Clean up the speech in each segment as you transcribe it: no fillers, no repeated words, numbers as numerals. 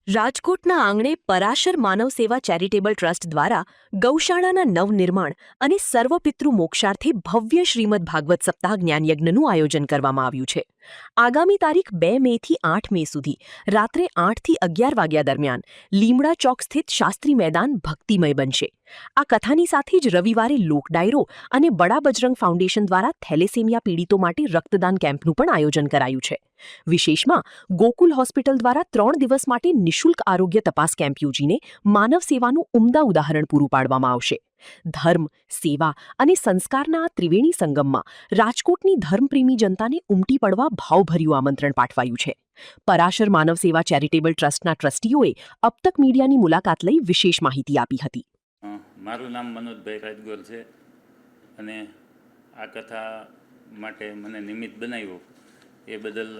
રાજકોટના આંગણે પરાશર માનવ સેવા ચેરિટેબલ ટ્રસ્ટ દ્વારા ગૌશાળાના નવનિર્માણ અને સર્વપિતૃ મોક્ષાર્થે ભવ્ય શ્રીમદ ભાગવત સપ્તાહ જ્ઞાનયજ્ઞનું આયોજન કરવામાં આવ્યું છે. આગામી તારીખ 2 મેથી 8 મે સુધી રાત્રે 8 થી 11 વાગ્યા દરમિયાન લીમડા ચોક સ્થિત શાસ્ત્રી મેદાન ભક્તિમય બનશે. આ કથાની સાથે જ રવિવારે લોક ડાયરો અને બડા બજરંગ ફાઉન્ડેશન દ્વારા થેલેસેમિયા પીડિતો માટે રક્તદાન કેમ્પનું પણ આયોજન કરાયું છે. વિશેષમાં ગોકુલ હોસ્પિટલ દ્વારા 3 દિવસ માટે નિઃશુલ્ક આરોગ્ય તપાસ કેમ્પ યોજીને માનવ સેવાનું ઉમદા ઉદાહરણ પૂરું પાડવામાં આવશે. ધર્મ, સેવા અને સંસ્કારના આ ત્રિવેણી સંગમમાં રાજકોટની ધર્મપ્રેમી જનતાને ઉમટી પડવા ભાવભર્યું આમંત્રણ પાઠવાયું છે. પરાશર માનવ સેવા ચેરિટેબલ ટ્રસ્ટના ટ્રસ્ટીઓએ અબતક મીડિયાની મુલાકાત લઈ વિશેષ માહિતી આપી હતી. મારું નામ મનોજભાઈ રાજગોર છે અને આ કથા માટે મને નિમિત્ત બનાવ્યો એ બદલ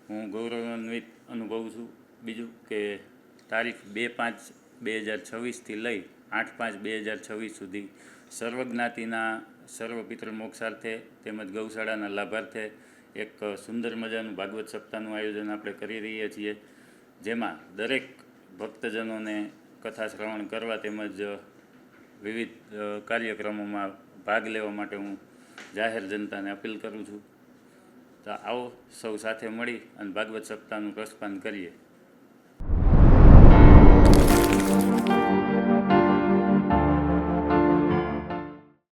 હું ગૌરવાન્વિત અનુભવું છું. બીજું કે તારીખ 2/5/2026થી લઈ 8/5/2026 સુધી સર્વજ્ઞાતિના સર્વ પિતૃ મોક્ષાર્થે તેમજ ગૌશાળાના લાભાર્થે એક સુંદર મજાનું ભાગવત સપ્તાહનું આયોજન આપણે કરી રહ્યા છીએ, જેમાં દરેક ભક્તજનોને કથા શ્રવણ કરવા તેમજ વિવિધ કાર્યક્રમોમાં ભાગ લેવા માટે હું જાહેર જનતાને અપીલ કરું છું. તો આવો સૌ સાથે મળી અને ભાગવત સપ્તાહનું રસપાન કરીએ.